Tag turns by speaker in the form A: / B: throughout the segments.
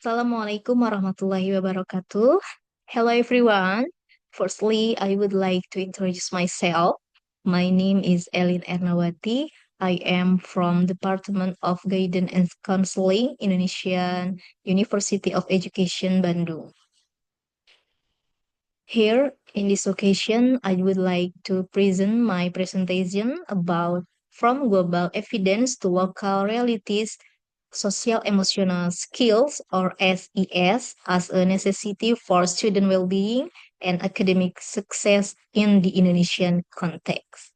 A: Assalamualaikum warahmatullahi wabarakatuh. Hello everyone. Firstly, I would like to introduce myself. My name is Elin Ernawati. I am from Department of Guidance and Counseling, Indonesian University of Education, Bandung. Here, in this occasion, I would like to present my presentation about from global evidence to local realities social emotional skills or SES as a necessity for student well-being and academic success in the Indonesian context.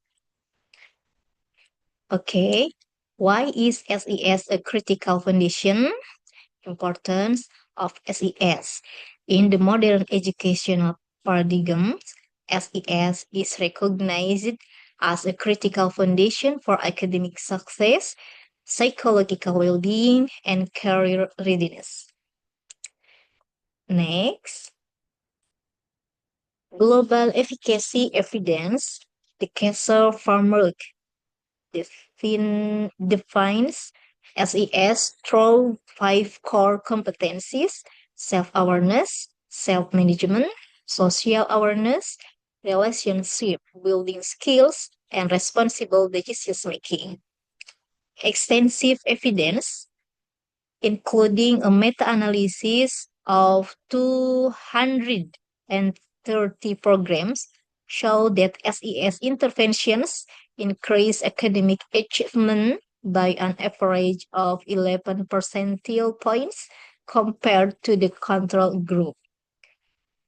A: Okay, why is SES a critical foundation? Importance of SES. In the modern educational paradigm, SES is recognized as a critical foundation for academic success, psychological well-being, and career readiness. Next, global efficacy evidence. The Kessler framework defines SES through five core competencies: self-awareness, self-management, social awareness, relationship building skills, and responsible decision making. Extensive evidence including a meta-analysis of 230 programs, show that SES interventions increase academic achievement by an average of 11 percentile points compared to the control group.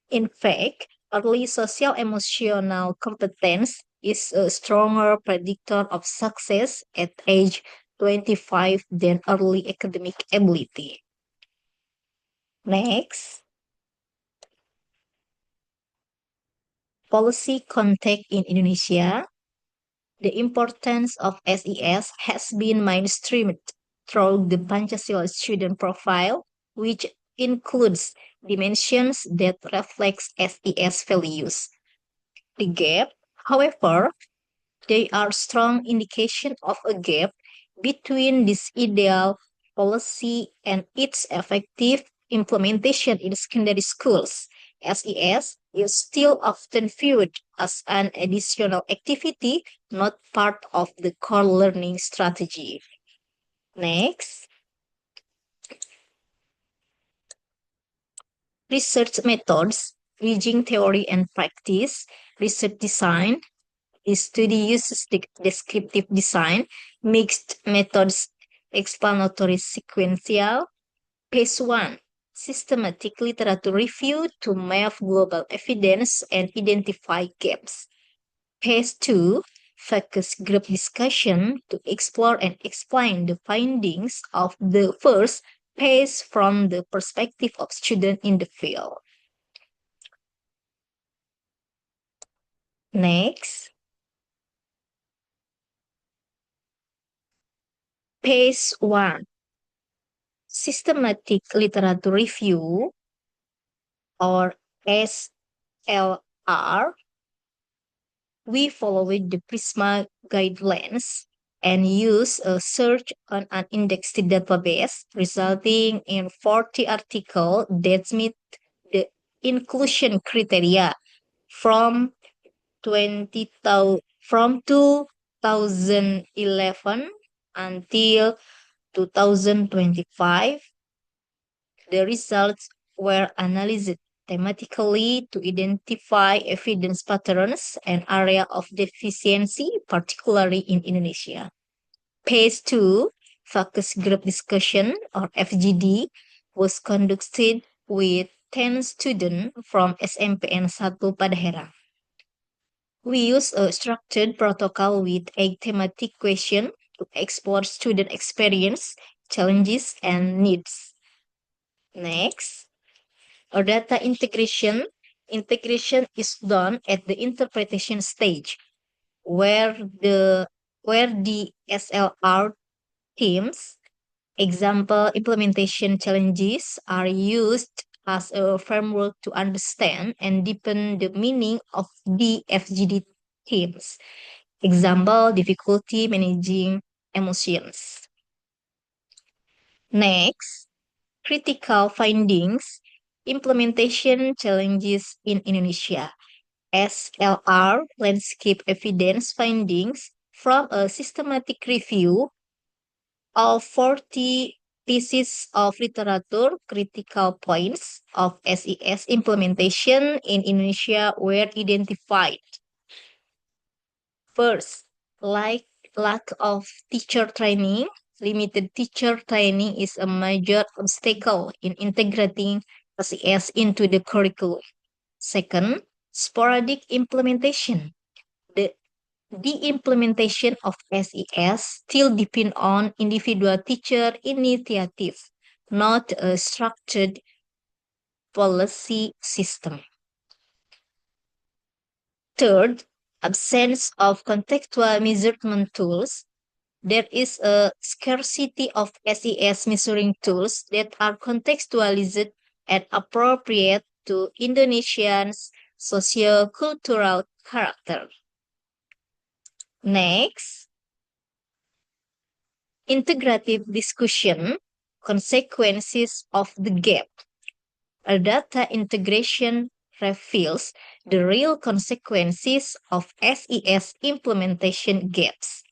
A: In fact, early social emotional competence is a stronger predictor of success at age 25 than early academic ability. Next, policy context in Indonesia. The importance of SES has been mainstreamed through the Pancasila student profile, which includes dimensions that reflects SES values. The gap, however, they are strong indication of a gap between this ideal policy and its effective implementation in secondary schools. SES is still often viewed as an additional activity, not part of the core learning strategy. Next, research methods, bridging theory and practice, research design. This study uses descriptive design, mixed methods, explanatory sequential. Phase 1, systematic literature review to map global evidence and identify gaps. Phase 2, focus group discussion to explore and explain the findings of the first phase from the perspective of students in the field. Next, phase 1, systematic literature review or SLR. We followed the Prisma guidelines and use a search on an indexed database, resulting in 40 articles that meet the inclusion criteria from 2011 until 2025. The results were analyzed thematically to identify evidence patterns and area of deficiency, particularly in Indonesia. Phase 2, focus group discussion or FGD, was conducted with 10 students from SMPN 1 Padahera. We use a structured protocol with 8 thematic questions to explore student experience, challenges, and needs. Next, or data integration. Integration is done at the interpretation stage, where the SLR themes, example implementation challenges, are used as a framework to understand and deepen the meaning of the FGD themes. Example, difficulty managing emotions. Next, Critical findings, implementation challenges in Indonesia. SLR, landscape evidence findings from a systematic review of 40 pieces of literature, critical points of SES implementation in Indonesia were identified. First, like lack of teacher training, limited teacher training is a major obstacle in integrating SES into the curriculum. Second, sporadic implementation. The implementation of SES still depend on individual teacher initiative, not a structured policy system. Third, absence of contextual measurement tools. There is a scarcity of SES measuring tools that are contextualized and appropriate to Indonesians' socio-cultural character. Next, integrative discussion, consequences of the gap. A data integration reveals the real consequences of SES implementation gaps.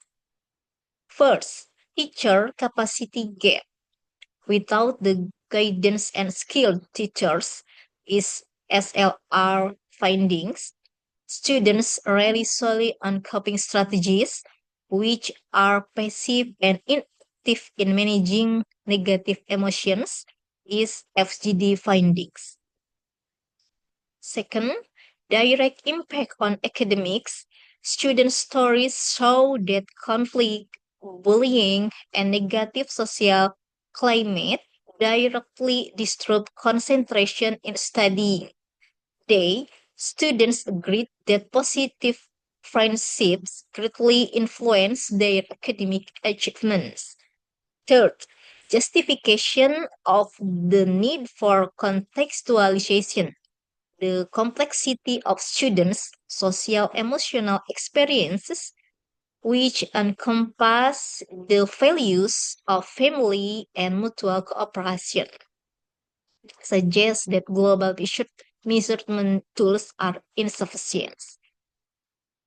A: First, teacher capacity gap. Without the guidance and skilled teachers is SLR findings. Students rely solely on coping strategies, which are passive and inactive in managing negative emotions, is FGD findings. Second, direct impact on academics. Student stories show that conflict, bullying, and negative social climate directly disrupt concentration in studying. Students agreed that positive friendships greatly influence their academic achievements. Third, justification of the need for contextualization. The complexity of students' social emotional experiences, which encompass the values of family and mutual cooperation, suggests that global measurement tools are insufficient.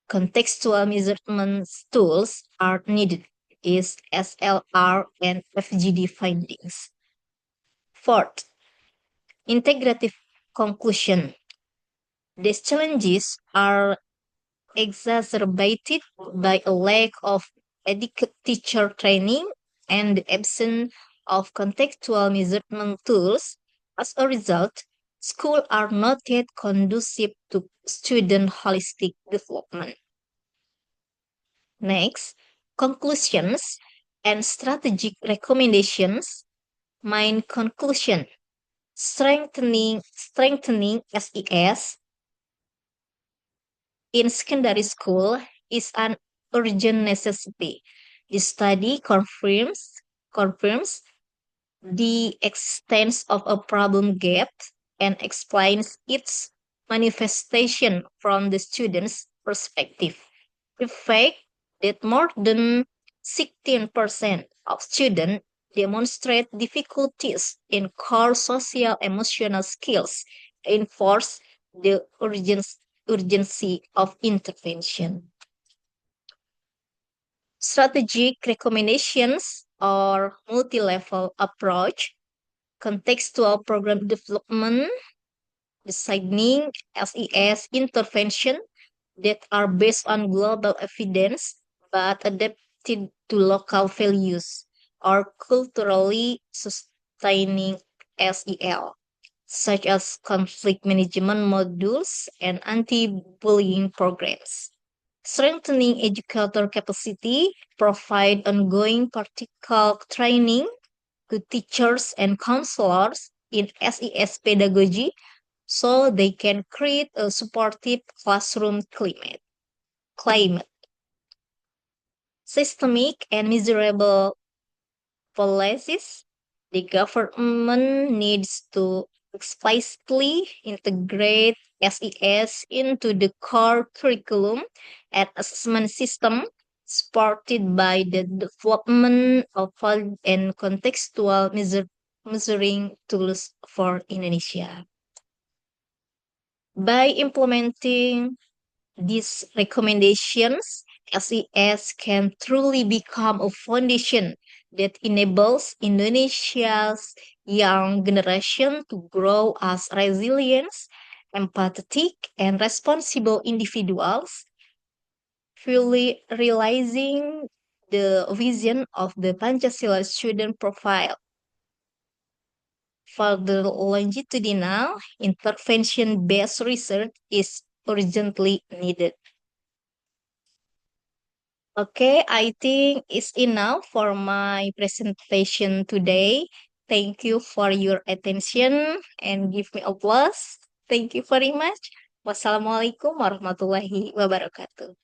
A: Contextual measurement tools are needed, is SLR and FGD findings. Fourth, integrative conclusion. These challenges are exacerbated by a lack of adequate teacher training and the absence of contextual measurement tools. As a result, schools are not yet conducive to student holistic development. Next, conclusions and strategic recommendations. Main conclusion: strengthening SES in secondary school is an urgent necessity. The study confirms the existence of a problem gap and explains its manifestation from the student's perspective. The fact that more than 16% of students demonstrate difficulties in core social emotional skills reinforce the urgency of intervention. Strategic recommendations or multi-level approach, contextual program development, designing SES intervention that are based on global evidence but adapted to local values or culturally sustaining SEL, such as conflict management modules and anti-bullying programs. Strengthening educator capacity, provide ongoing practical training to teachers and counselors in SES pedagogy so they can create a supportive classroom climate. Systemic and measurable policies. The government needs to explicitly integrate SES into the core curriculum and assessment system, supported by the development of valid and contextual measuring tools for Indonesia. By implementing these recommendations, SES can truly become a foundation that enables Indonesia's young generation to grow as resilient, empathetic, and responsible individuals, fully realizing the vision of the Pancasila student profile. Further longitudinal intervention-based research is urgently needed. Okay, I think it's enough for my presentation today. Thank you for your attention and give me applause. Thank you very much. Wassalamualaikum warahmatullahi wabarakatuh.